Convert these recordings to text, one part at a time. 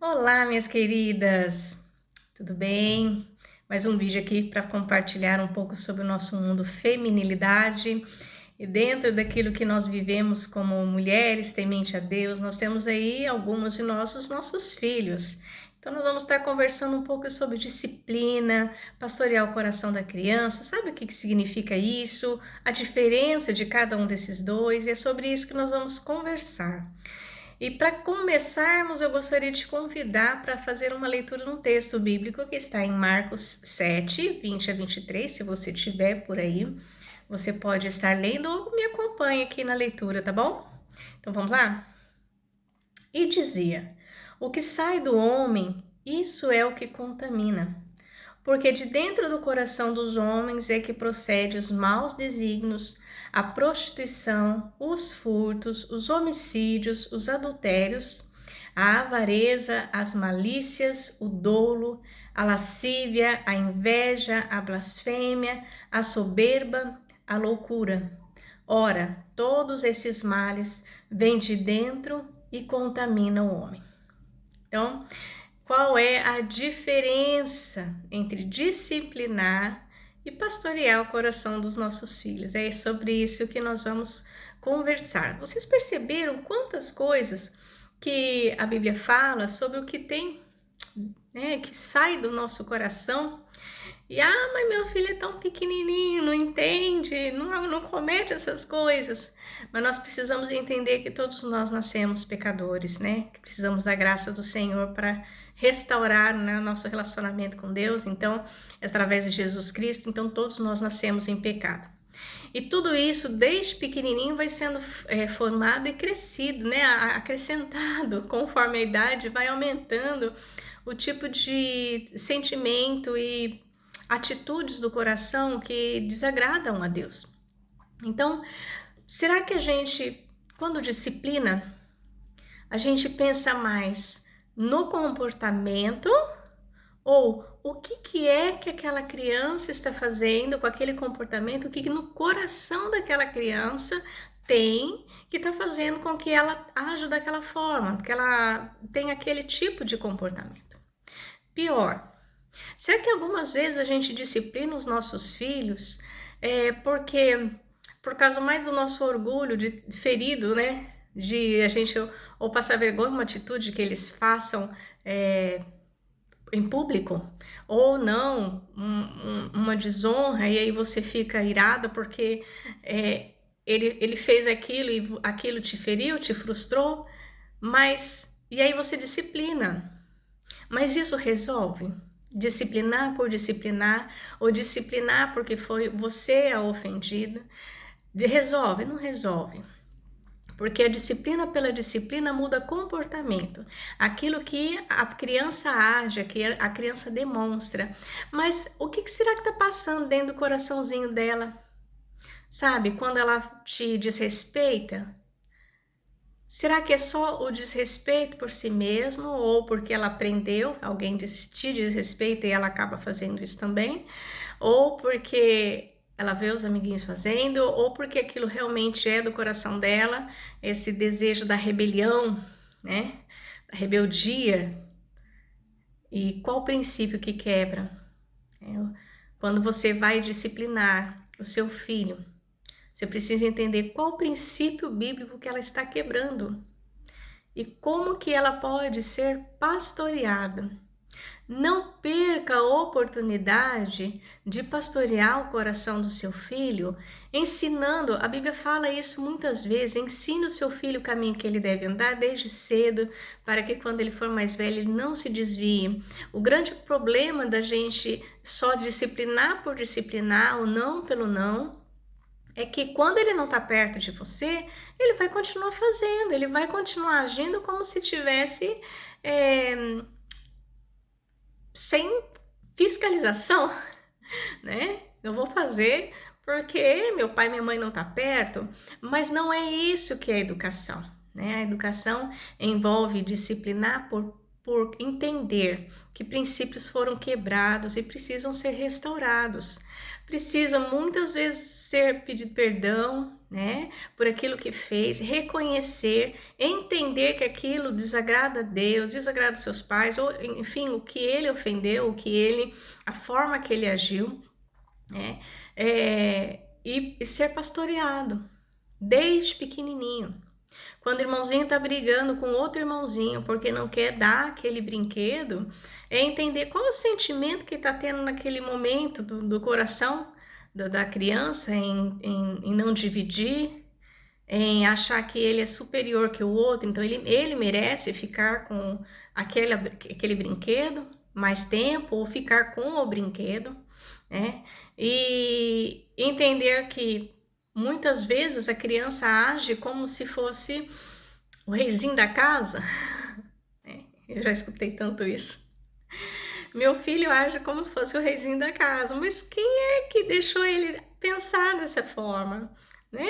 Olá, minhas queridas, tudo bem? Mais um vídeo aqui para compartilhar um pouco sobre o nosso mundo feminilidade e dentro daquilo que nós vivemos como mulheres temente a Deus, nós temos aí alguns de nossos filhos. Então nós vamos estar conversando um pouco sobre disciplina, pastorear o coração da criança, sabe o que significa isso? A diferença de cada um desses dois, e é sobre isso que nós vamos conversar. E para começarmos, eu gostaria de te convidar para fazer uma leitura de um texto bíblico que está em Marcos 7, 20 a 23. Se você tiver por aí, você pode estar lendo ou me acompanha aqui na leitura, tá bom? Então vamos lá? E dizia: o que sai do homem, isso é o que contamina. Porque de dentro do coração dos homens é que procede os maus desígnios, a prostituição, os furtos, os homicídios, os adultérios, a avareza, as malícias, o dolo, a lascívia, a inveja, a blasfêmia, a soberba, a loucura. Ora, todos esses males vêm de dentro e contaminam o homem. Então, qual é a diferença entre disciplinar e pastorear o coração dos nossos filhos? É sobre isso que nós vamos conversar. Vocês perceberam quantas coisas que a Bíblia fala sobre o que tem, né, que sai do nosso coração? E, mas meu filho é tão pequenininho, não entende, não comete essas coisas. Mas nós precisamos entender que todos nós nascemos pecadores, né? Que precisamos da graça do Senhor para restaurar, né, nosso relacionamento com Deus. Então, através de Jesus Cristo, então todos nós nascemos em pecado. E tudo isso, desde pequenininho, vai sendo formado e crescido, né? Acrescentado, conforme a idade, vai aumentando o tipo de sentimento e atitudes do coração que desagradam a Deus. Então, será que a gente, quando disciplina, a gente pensa mais no comportamento ou o que é que aquela criança está fazendo com aquele comportamento, o que no coração daquela criança tem que está fazendo com que ela aja daquela forma, que ela tenha aquele tipo de comportamento. Pior, será que algumas vezes a gente disciplina os nossos filhos porque por causa mais do nosso orgulho de ferido, né? De a gente ou passar vergonha, uma atitude que eles façam em público, ou não, uma desonra, e aí você fica irado porque ele fez aquilo e aquilo te feriu, te frustrou, e aí você disciplina. Mas isso resolve? Disciplinar por disciplinar, ou disciplinar porque foi você a ofendida, resolve? Não resolve. Porque a disciplina pela disciplina muda comportamento. Aquilo que a criança age, que a criança demonstra. Mas o que será que está passando dentro do coraçãozinho dela? Sabe, quando ela te desrespeita, será que é só o desrespeito por si mesmo ou porque ela aprendeu, alguém te desrespeita e ela acaba fazendo isso também? Ou porque ela vê os amiguinhos fazendo, ou porque aquilo realmente é do coração dela, esse desejo da rebelião, né? Da rebeldia. E qual o princípio que quebra? Quando você vai disciplinar o seu filho, você precisa entender qual o princípio bíblico que ela está quebrando e como que ela pode ser pastoreada. Não perca a oportunidade de pastorear o coração do seu filho, ensinando, a Bíblia fala isso muitas vezes, ensine o seu filho o caminho que ele deve andar desde cedo, para que quando ele for mais velho ele não se desvie. O grande problema da gente só disciplinar por disciplinar, o não pelo não, é que quando ele não está perto de você, ele vai continuar fazendo, ele vai continuar agindo como se tivesse sem fiscalização, né? Eu vou fazer porque meu pai e minha mãe não tá perto, mas não é isso que é educação, né? A educação envolve disciplinar por por entender que princípios foram quebrados e precisam ser restaurados. Precisa muitas vezes ser pedido perdão, né, por aquilo que fez, reconhecer, entender que aquilo desagrada a Deus, desagrada os seus pais, ou enfim, o que ele ofendeu, a forma que ele agiu, né, e ser pastoreado desde pequenininho. Quando o irmãozinho está brigando com outro irmãozinho porque não quer dar aquele brinquedo, é entender qual é o sentimento que está tendo naquele momento do coração da criança em não dividir, em achar que ele é superior que o outro, então ele merece ficar com aquele brinquedo mais tempo ou ficar com o brinquedo, né? E entender que muitas vezes a criança age como se fosse o reizinho da casa. Eu já escutei tanto isso. Meu filho age como se fosse o reizinho da casa, mas quem é que deixou ele pensar dessa forma, né?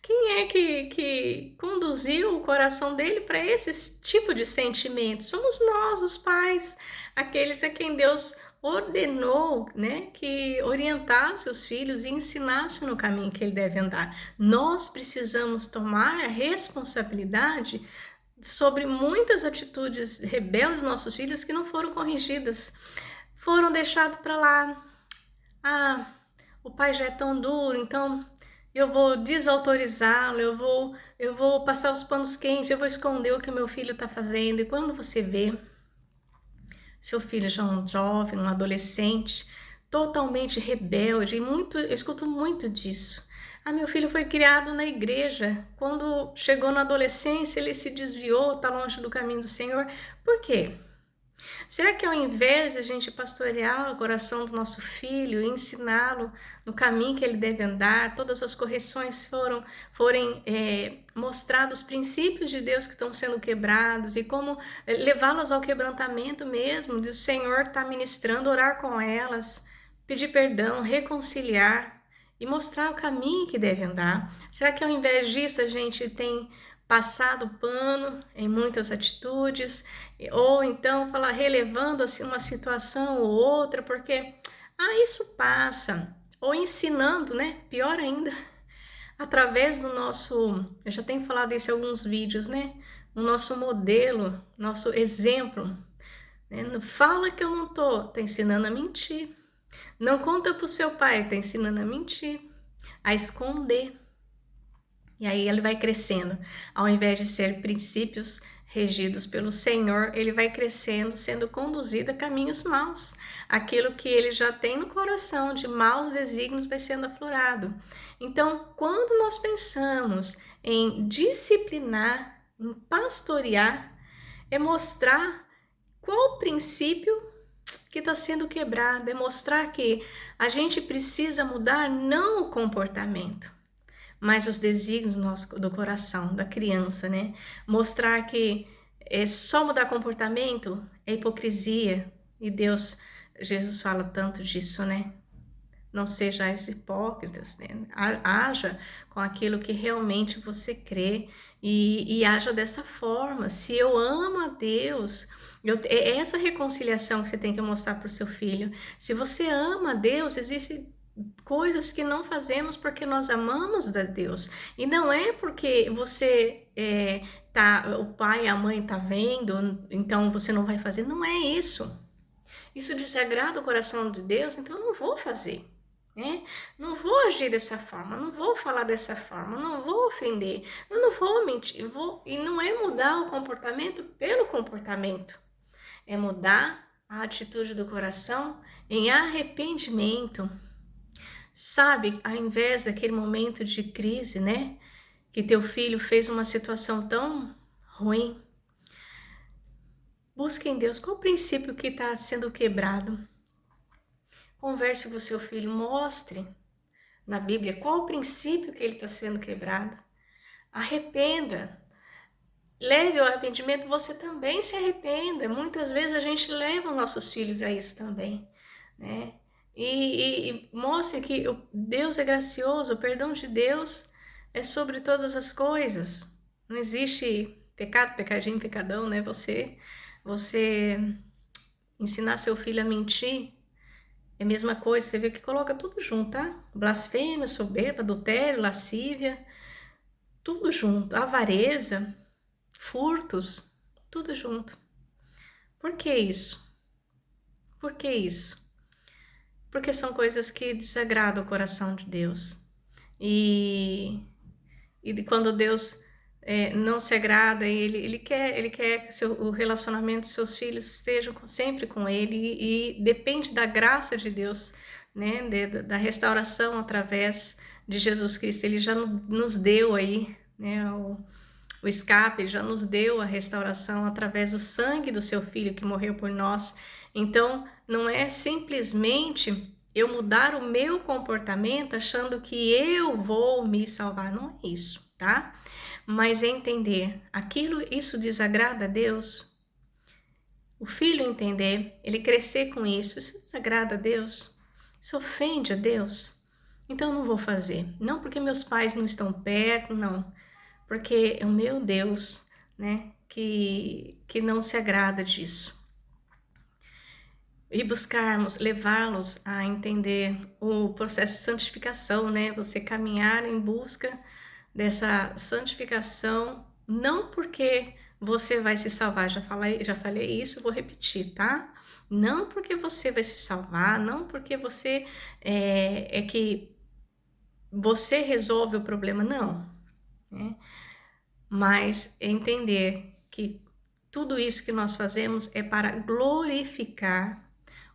Quem é que conduziu o coração dele para esse tipo de sentimento? Somos nós, os pais, aqueles a quem Deus ordenou, né, que orientasse os filhos e ensinasse no caminho que ele deve andar. Nós precisamos tomar a responsabilidade sobre muitas atitudes rebeldes dos nossos filhos que não foram corrigidas, foram deixados para lá. Ah, o pai já é tão duro, então eu vou desautorizá-lo, eu vou passar os panos quentes, eu vou esconder o que o meu filho está fazendo. E quando você vê seu filho já um jovem, um adolescente, totalmente rebelde, eu escuto muito disso. Ah, meu filho foi criado na igreja. Quando chegou na adolescência, ele se desviou, está longe do caminho do Senhor. Por quê? Será que ao invés de a gente pastorear o coração do nosso filho e ensiná-lo no caminho que ele deve andar, todas as correções forem mostrados os princípios de Deus que estão sendo quebrados e como levá-las ao quebrantamento mesmo, de o Senhor estar ministrando, orar com elas, pedir perdão, reconciliar e mostrar o caminho que deve andar? Será que ao invés disso a gente tem passado pano em muitas atitudes, ou então relevando assim uma situação ou outra, porque isso passa, ou ensinando, né? Pior ainda, através do nosso, eu já tenho falado isso em alguns vídeos, né? O nosso modelo, nosso exemplo, né? Não fala que eu não tá ensinando a mentir. Não conta pro seu pai, tá ensinando a mentir, a esconder. E aí ele vai crescendo. Ao invés de ser princípios regidos pelo Senhor, ele vai crescendo, sendo conduzido a caminhos maus. Aquilo que ele já tem no coração de maus desígnios vai sendo aflorado. Então, quando nós pensamos em disciplinar, em pastorear, é mostrar qual o princípio que está sendo quebrado, é mostrar que a gente precisa mudar não o comportamento, mas os desígnios do coração, da criança, né? Mostrar que só mudar comportamento é hipocrisia. E Jesus fala tanto disso, né? Não sejais hipócritas, né? Haja com aquilo que realmente você crê e haja dessa forma. Se eu amo a Deus, é essa reconciliação que você tem que mostrar para o seu filho. Se você ama a Deus, existe coisas que não fazemos porque nós amamos a Deus. E não é porque você o pai e a mãe tá vendo, então você não vai fazer. Não é isso. Isso desagrada o coração de Deus, então eu não vou fazer. Né? Não vou agir dessa forma, não vou falar dessa forma, não vou ofender, eu não vou mentir. E não é mudar o comportamento pelo comportamento. É mudar a atitude do coração em arrependimento. Sabe, ao invés daquele momento de crise, né? Que teu filho fez uma situação tão ruim. Busque em Deus qual o princípio que está sendo quebrado. Converse com o seu filho, mostre na Bíblia qual o princípio que ele está sendo quebrado. Arrependa. Leve ao arrependimento, você também se arrependa. Muitas vezes a gente leva nossos filhos a isso também, né? E mostre que Deus é gracioso, o perdão de Deus é sobre todas as coisas. Não existe pecado, pecadinho, pecadão, né? Você você ensinar seu filho a mentir, é a mesma coisa, você vê que coloca tudo junto, tá? Blasfêmia, soberba, adultério, lascívia, tudo junto. Avareza, furtos, tudo junto. Por que isso? Por que isso? Porque são coisas que desagradam o coração de Deus. E quando Deus não se agrada, ele quer que o relacionamento dos seus filhos estejam sempre com ele e depende da graça de Deus, né? Da restauração através de Jesus Cristo. Ele já nos deu aí, né? O escape, ele já nos deu a restauração através do sangue do seu filho que morreu por nós. Então, não é simplesmente eu mudar o meu comportamento achando que eu vou me salvar, não é isso, tá? Mas é entender, isso desagrada a Deus? O filho entender, ele crescer com isso desagrada a Deus? Isso ofende a Deus? Então eu não vou fazer. Não porque meus pais não estão perto, não. Porque é o meu Deus, né, que não se agrada disso. E buscarmos, levá-los a entender o processo de santificação, né? Você caminhar em busca dessa santificação, não porque você vai se salvar, já falei isso, vou repetir, tá? Não porque você vai se salvar, não porque você que você resolve o problema, não, né? Mas entender que tudo isso que nós fazemos é para glorificar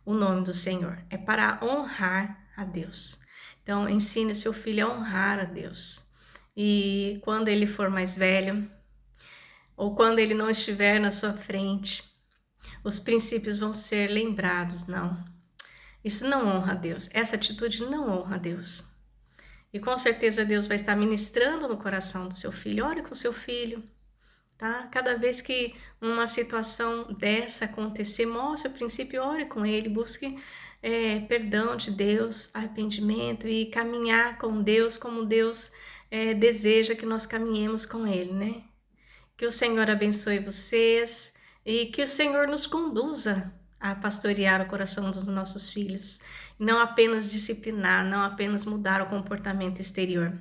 o nome do Senhor, é para honrar a Deus. Então, ensine seu filho a honrar a Deus. E quando ele for mais velho, ou quando ele não estiver na sua frente, os princípios vão ser lembrados. Não, isso não honra a Deus, essa atitude não honra a Deus. E com certeza Deus vai estar ministrando no coração do seu filho. Ore com seu filho, tá? Cada vez que uma situação dessa acontecer, mostre o princípio, ore com ele, busque perdão de Deus, arrependimento e caminhar com Deus como Deus deseja que nós caminhemos com ele, né? Que o Senhor abençoe vocês e que o Senhor nos conduza a pastorear o coração dos nossos filhos. Não apenas disciplinar, não apenas mudar o comportamento exterior.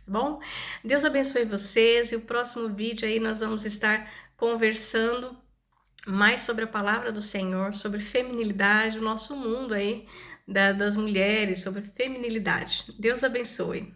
Bom, Deus abençoe vocês e o próximo vídeo aí nós vamos estar conversando mais sobre a palavra do Senhor, sobre feminilidade, o nosso mundo aí das mulheres, sobre feminilidade. Deus abençoe.